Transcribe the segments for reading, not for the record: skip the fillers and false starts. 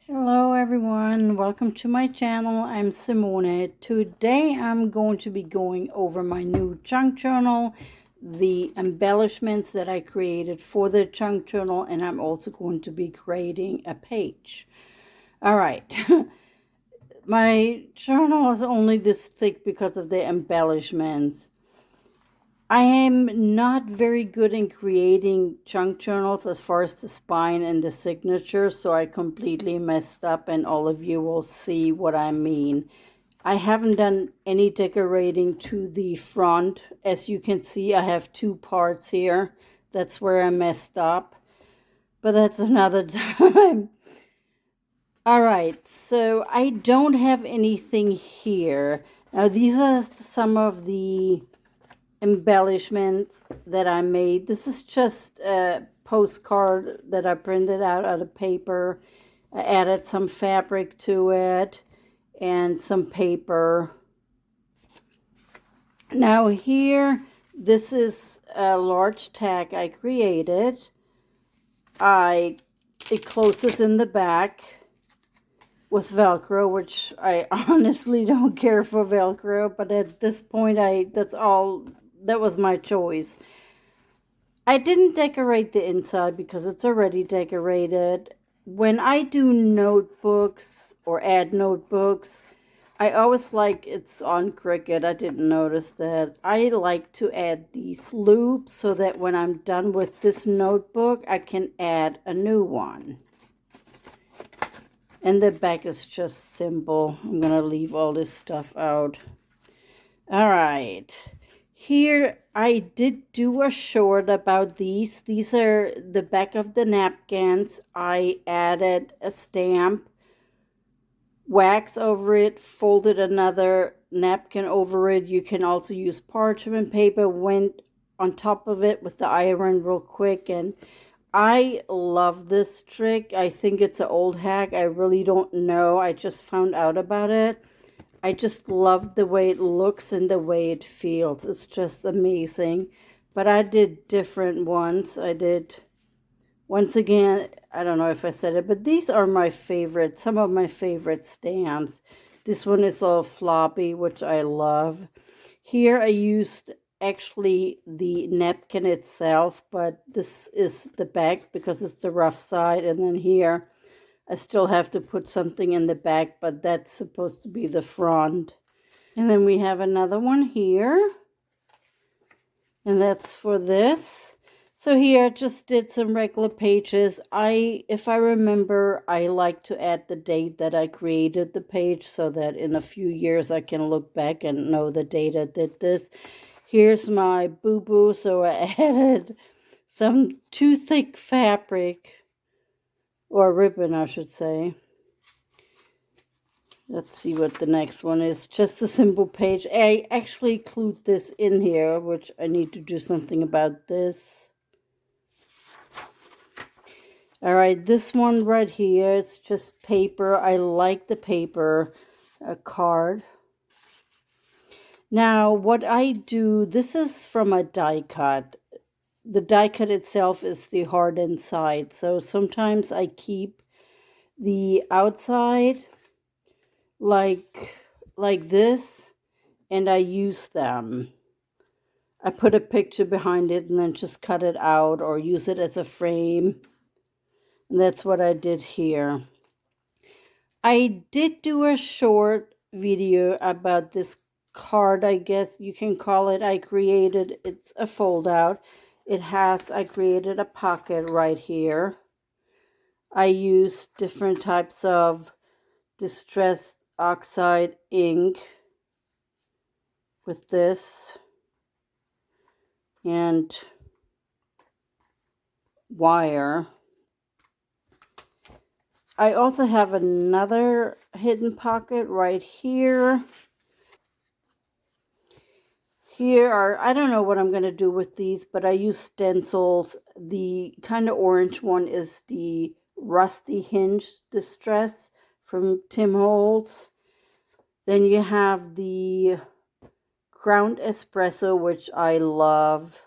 Hello everyone, welcome to my channel. I'm Simone. Today I'm going to be going over my new chunk journal, the embellishments that I created for the chunk journal, and I'm also going to be creating a page. All right, my journal is only this thick because of the embellishments. I am not very good in creating chunk journals as far as the spine and the signature, so I completely messed up, and all of you will see what I mean. I haven't done any decorating to the front. As you can see, I have two parts here. That's where I messed up, but that's another time. All right, so I don't have anything here. Now, these are some of the embellishments that I made. This is just a postcard that I printed out of paper. I added some fabric to it and some paper. Now here, this is a large tag I created. It closes in the back with Velcro, which I honestly don't care for Velcro, but at this point that was my choice. I didn't decorate the inside because it's already decorated. When I do notebooks or add notebooks, I always like it's on Cricut. I didn't notice that. I like to add these loops so that when I'm done with this notebook, I can add a new one. And the back is just simple. I'm going to leave all this stuff out. All right. Here I did do a short about these. These are the back of the napkins. I added a stamp, wax over it, folded another napkin over it. You can also use parchment paper, went on top of it with the iron real quick, and I love this trick. I think it's an old hack. I really don't know. I just found out about it. I just love the way it looks and the way it feels. It's just amazing. But I did different ones. I did, once again, I don't know if I said it, but these are my favorite, some of my favorite stamps. This one is all floppy, which I love. Here I used actually the napkin itself, but this is the back because it's the rough side. And then here I still have to put something in the back, but that's supposed to be the front. And then we have another one here, and that's for this. So here I just did some regular pages. If I remember, I like to add the date that I created the page so that in a few years I can look back and know the date I did this. Here's my boo-boo, so I added some too thick fabric, or ribbon I should say. Let's see what the next one is. Just a simple page. I actually glued this in here, which I need to do something about this. All right, this one right here, it's just paper. I like the paper card. Now, what I do, this is from a die cut. The die cut itself is the hardened side. So sometimes I keep the outside like this, and I use them. I put a picture behind it and then just cut it out or use it as a frame. And that's what I did here. I did do a short video about this card, I guess you can call it. It's a fold out. I created a pocket right here. I used different types of distressed oxide ink with this and wire. I also have another hidden pocket right here. I don't know what I'm going to do with these, but I use stencils. The kind of orange one is the Rusty Hinge Distress from Tim Holtz. Then you have the ground espresso, which I love.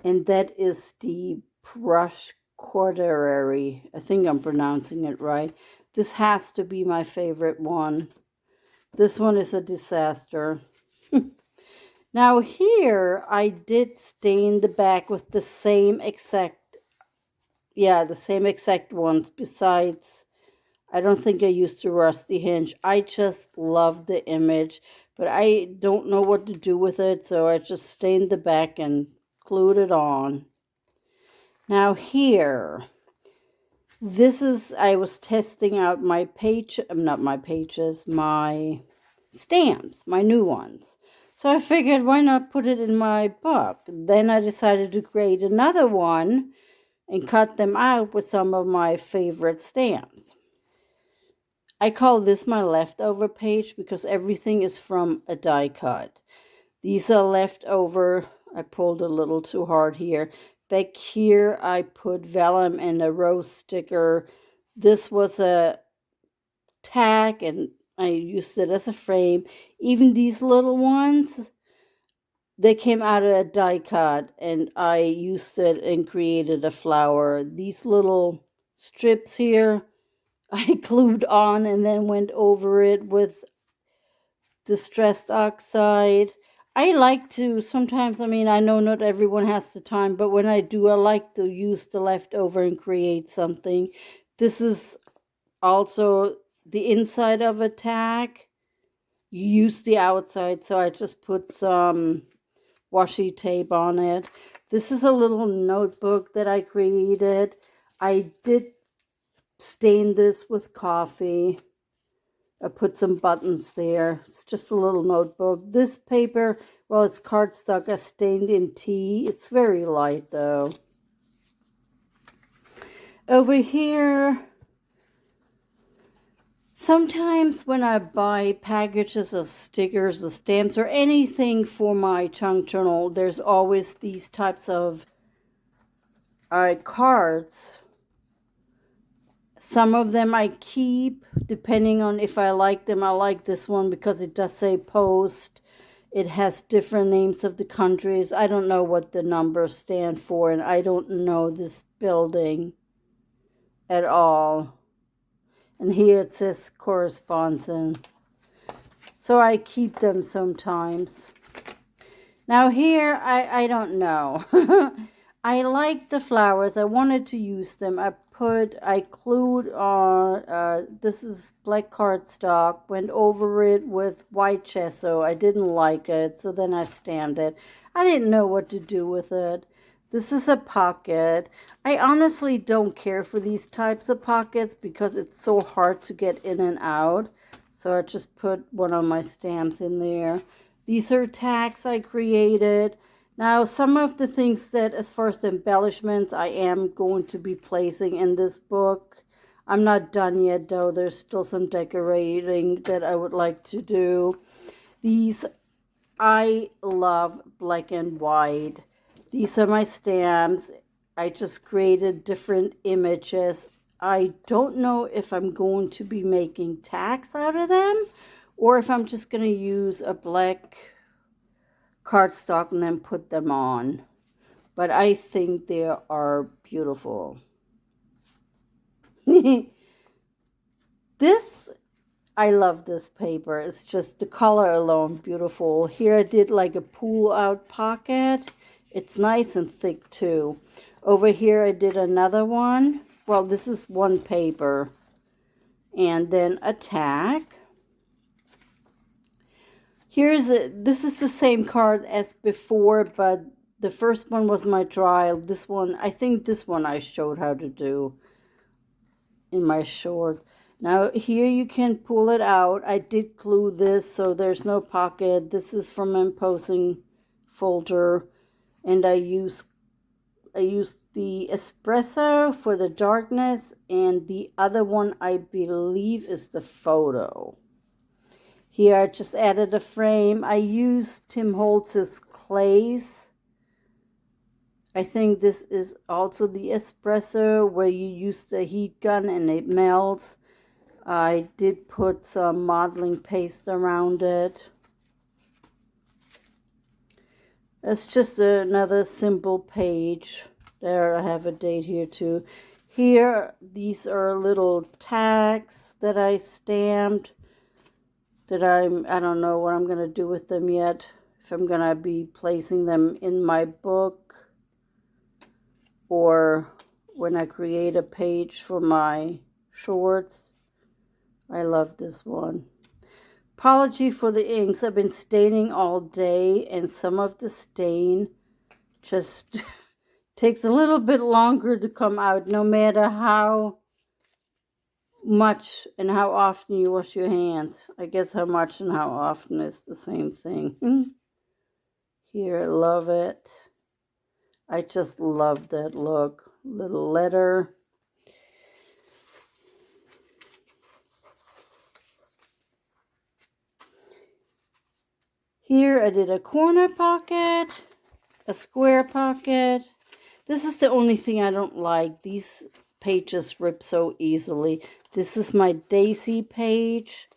And that is the brush corduroy. I think I'm pronouncing it right. This has to be my favorite one. This one is a disaster. Now here, I did stain the back with the same exact, the same exact ones. Besides, I don't think I used the rusty hinge. I just love the image, but I don't know what to do with it, so I just stained the back and glued it on. Now here, I was testing out my my stamps, my new ones. So I figured, why not put it in my book? Then I decided to create another one and cut them out with some of my favorite stamps. I call this my leftover page because everything is from a die cut. These are leftover. I pulled a little too hard here. Back here, I put vellum and a rose sticker. This was a tag, and I used it as a frame. Even these little ones, they came out of a die cut, and I used it and created a flower. These little strips here, I glued on and then went over it with distressed oxide. I like to sometimes, I know not everyone has the time, but when I do, I like to use the leftover and create something. This is also the inside of a tag. You use the outside, so I just put some washi tape on it. This is a little notebook that I created. I did stain this with coffee. I put some buttons there. It's just a little notebook. This paper, well, it's cardstock. I stained in tea. It's very light, though. Over here, sometimes when I buy packages of stickers or stamps or anything for my junk journal, there's always these types of cards. Some of them I keep, depending on if I like them. I like this one because it does say post. It has different names of the countries. I don't know what the numbers stand for, and I don't know this building at all. And here it says correspondence. So I keep them sometimes. Now here, I don't know. I like the flowers. I wanted to use them. I glued on, this is black cardstock, went over it with white gesso. I didn't like it, so then I stamped it. I didn't know what to do with it. This is a pocket. I honestly don't care for these types of pockets because it's so hard to get in and out. So I just put one of my stamps in there. These are tags I created. Now, some of the things that, as far as the embellishments, I am going to be placing in this book. I'm not done yet, though. There's still some decorating that I would like to do. These, I love black and white. These are my stamps. I just created different images. I don't know if I'm going to be making tags out of them or if I'm just going to use a black cardstock and then put them on. But I think they are beautiful. This, I love this paper. It's just the color alone beautiful. Here I did like a pull out pocket. It's nice and thick too. Over here I did another one. Well, this is one paper. And then a tag. This is the same card as before, but the first one was my trial. This one, I think this one I showed how to do in my short. Now here you can pull it out. I did glue this so there's no pocket. This is from my imposing folder, and I used the espresso for the darkness, and the other one I believe is the photo. Here I just added a frame. I used Tim Holtz's clays. I think this is also the espresso where you use the heat gun and it melts. I did put some modeling paste around it. It's just another simple page. There I have a date here too. Here, these are little tags that I stamped that I don't know what I'm going to do with them yet. If I'm going to be placing them in my book or when I create a page for my shorts. I love this one. Apology for the inks. I've been staining all day and some of the stain just takes a little bit longer to come out no matter how much and how often you wash your hands. I guess how much and how often is the same thing. Here, I love it. I just love that look. Little letter. Here I did a corner pocket, a square pocket. This is the only thing I don't like. These pages rip so easily. This is my Daisy page.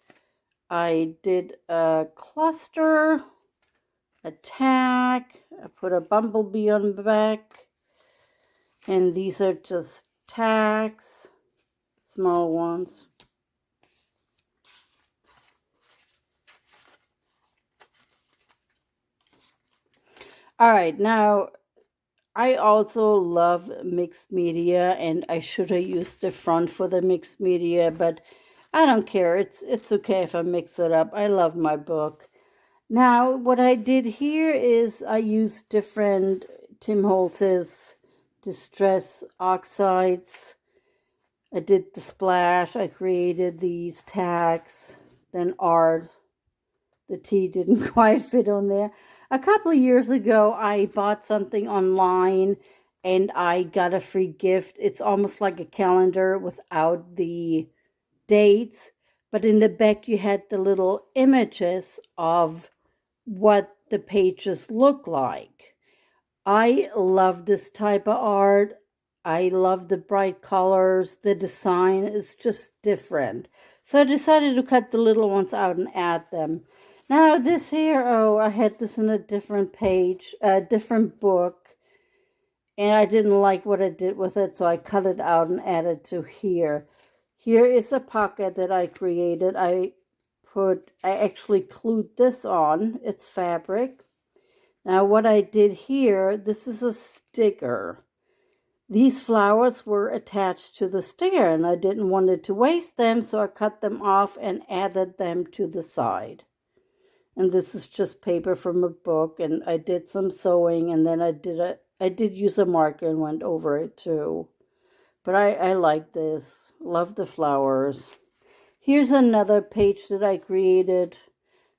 I did a cluster, a tag. I put a bumblebee on the back. And these are just tags, small ones. All right, now I also love mixed media, and I should have used the front for the mixed media, but I don't care. It's okay if I mix it up. I love my book. Now, what I did here is I used different Tim Holtz's Distress Oxides. I did the splash. I created these tags. Then art. The T didn't quite fit on there. A couple of years ago, I bought something online and I got a free gift. It's almost like a calendar without the dates, but in the back you had the little images of what the pages look like. I love this type of art. I love the bright colors. The design is just different. So I decided to cut the little ones out and add them. Now this here, oh, I had this in a different page, a different book, and I didn't like what I did with it, so I cut it out and added to here. Here is a pocket that I created. I actually glued this on. It's fabric. Now what I did here, this is a sticker. These flowers were attached to the sticker, and I didn't want it to waste them, so I cut them off and added them to the side. And this is just paper from a book, and I did some sewing, and then I did use a marker and went over it too. But I like this. Love the flowers. Here's another page that I created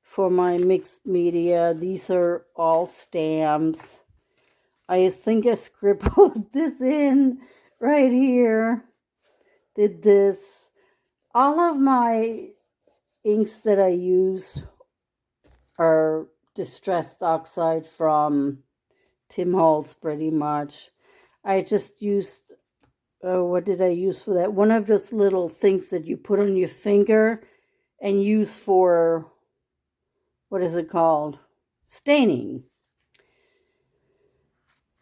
for my mixed media. These are all stamps. I think I scribbled this in right here. Did this. All of my inks that I use are Distressed Oxide from Tim Holtz pretty much. I just used, what did I use for that? One of those little things that you put on your finger and use for, what is it called? Staining.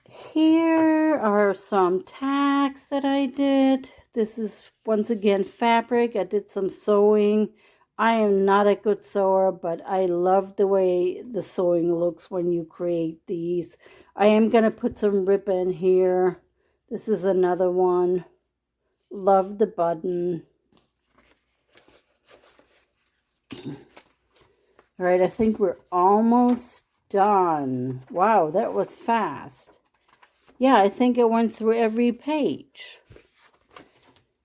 Here are some tags that I did. This is once again fabric. I did some sewing. I am not a good sewer, but I love the way the sewing looks when you create these. I am going to put some ribbon here. This is another one. Love the button. All right, I think we're almost done. Wow, that was fast. Yeah, I think I went through every page.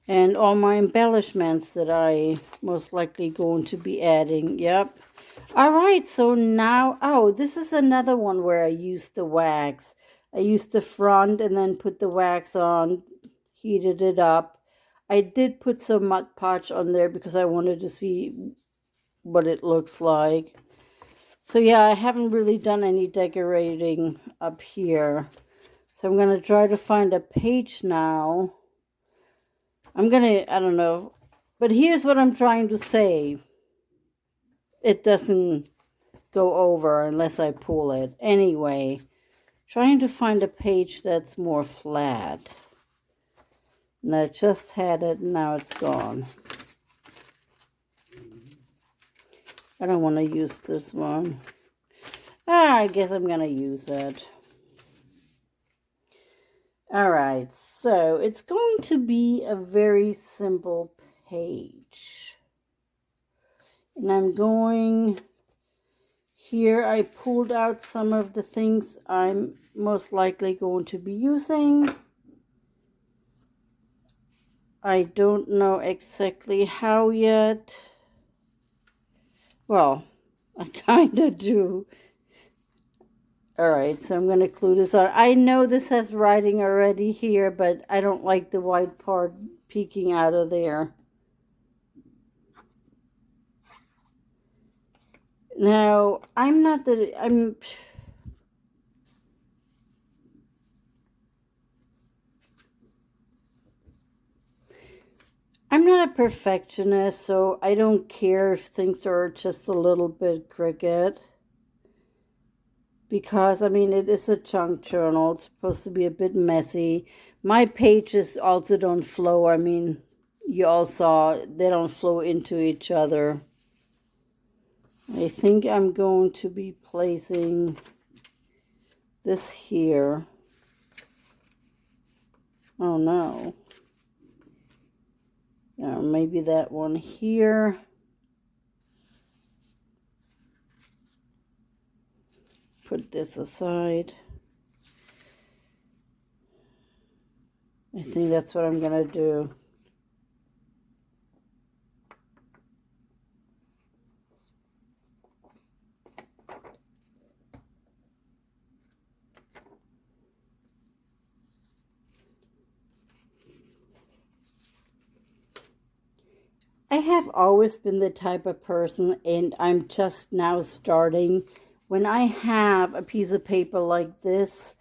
And all my embellishments that I most likely going to be adding. Yep. All right, so now, oh, this is another one where I used the wax. I used the front and then put the wax on, heated it up. I did put some Mod Podge on there because I wanted to see what it looks like. So yeah, I haven't really done any decorating up here. So I'm going to try to find a page now. I don't know. But here's what I'm trying to say. It doesn't go over unless I pull it. Anyway, trying to find a page that's more flat. And I just had it, and now it's gone. I don't want to use this one. I guess I'm going to use it. Alright, so it's going to be a very simple page. And I'm going... Here I pulled out some of the things I'm most likely going to be using. I don't know exactly how yet. Well, I kind of do. Alright, so I'm going to glue this on. I know this has writing already here, but I don't like the white part peeking out of there. Now, I'm not a perfectionist, so I don't care if things are just a little bit crooked. Because, I mean, it is a junk journal. It's supposed to be a bit messy. My pages also don't flow. I mean, you all saw they don't flow into each other. I think I'm going to be placing this here. Oh, no. Maybe that one here. Put this aside. I think that's what I'm going to do. I have always been the type of person, and I'm just now starting. When I have a piece of paper like this,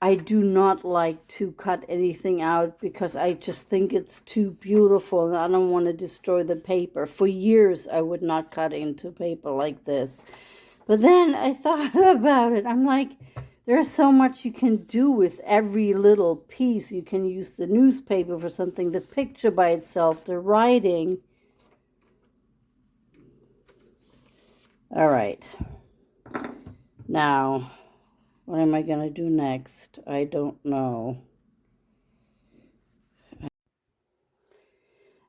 I do not like to cut anything out because I just think it's too beautiful and I don't want to destroy the paper. For years, I would not cut into paper like this. But then I thought about it. I'm like, there's so much you can do with every little piece. You can use the newspaper for something, the picture by itself, the writing. All right. Now, what am I going to do next? I don't know.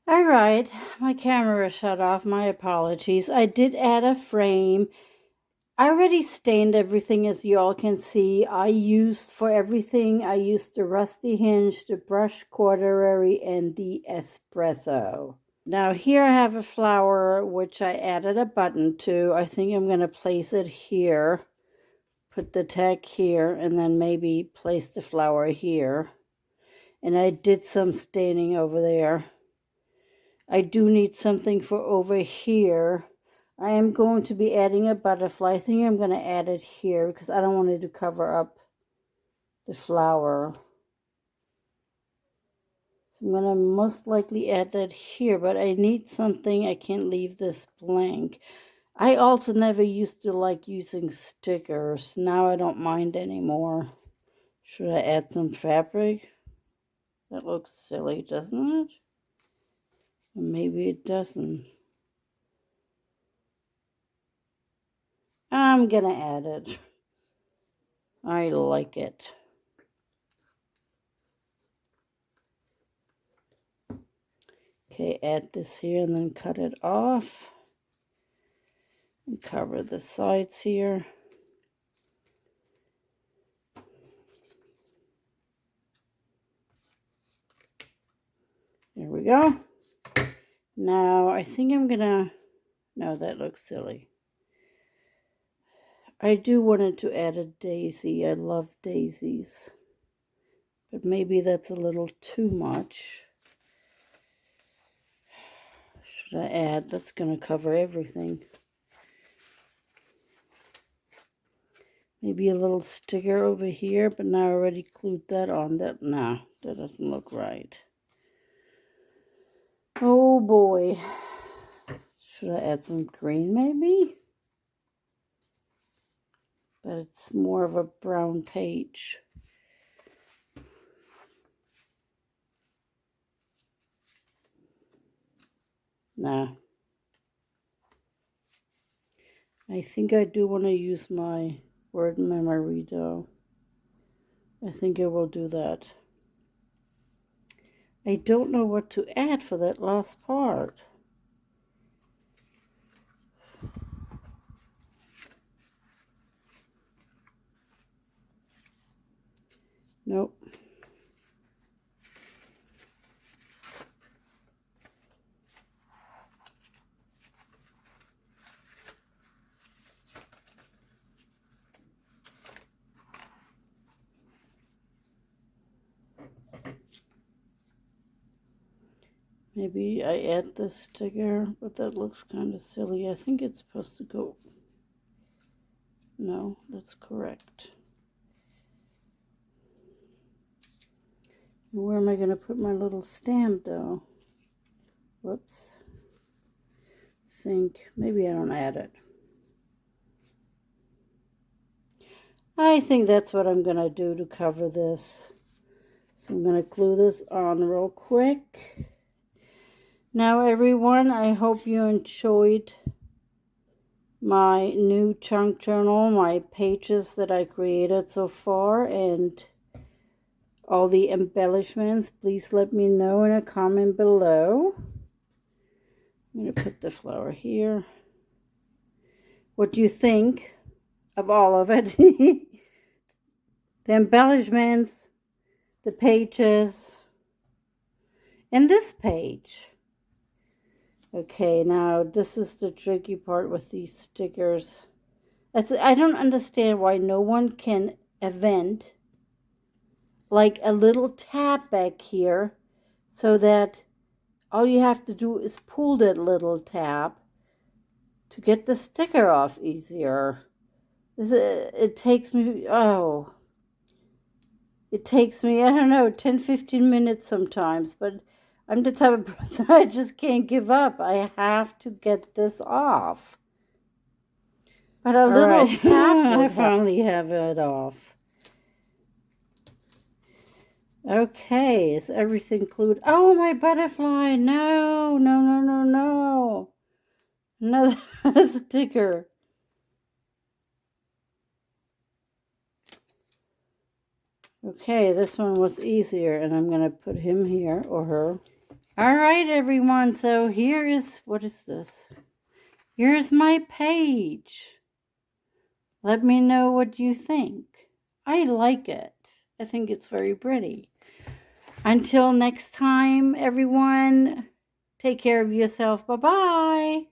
All right, my camera shut off. My apologies. I did add a frame. I already stained everything, as you all can see. I used for everything, I used the rusty hinge, the brush corduroy, and the espresso. Now here I have a flower which I added a button to. I think I'm going to place it here. Put the tag here and then maybe place the flower here. And I did some staining over there. I do need something for over here. I am going to be adding a butterfly. I think I'm going to add it here because I don't want it to cover up the flower. So I'm going to most likely add that here, but I need something. I can't leave this blank. I also never used to like using stickers. Now I don't mind anymore. Should I add some fabric? That looks silly, doesn't it? Or maybe it doesn't. I'm gonna add it. I like it. Okay, add this here and then cut it off. And cover the sides here. There we go. Now, I think I'm gonna... No, that looks silly. I do wanted to add a daisy. I love daisies. But maybe that's a little too much. Should I add? That's gonna cover everything. Maybe a little sticker over here, but now I already glued that on. That doesn't look right. Oh boy. Should I add some green maybe? But it's more of a brown page. Nah. I think I do want to use my word memory though. I think I will do that. I don't know what to add for that last part. Nope. Maybe I add this sticker, but that looks kind of silly. I think it's supposed to go. No, that's correct. Where am I going to put my little stamp though? Whoops. Think maybe I don't add it. I think that's what I'm going to do to cover this. So I'm going to glue this on real quick. Now everyone, I hope you enjoyed my new chunk journal, my pages that I created so far, and all the embellishments. Please let me know in a comment below. I'm going to put the flower here. What do you think of all of it? The embellishments, the pages, and this page. Okay, now this is the tricky part with these stickers. I don't understand why no one can invent like a little tab back here so that all you have to do is pull that little tab to get the sticker off easier. It takes me, I don't know, 10-15 minutes sometimes, but I'm the type of person I just can't give up. I have to get this off. But a little tab would I finally have it off. Okay, is everything glued? Oh, my butterfly! No, no, no, no, no. Another sticker. Okay, this one was easier, and I'm going to put him here, or her. All right, everyone, so here is, what is this? Here's my page. Let me know what you think. I like it. I think it's very pretty. Until next time, everyone, take care of yourself. Bye-bye.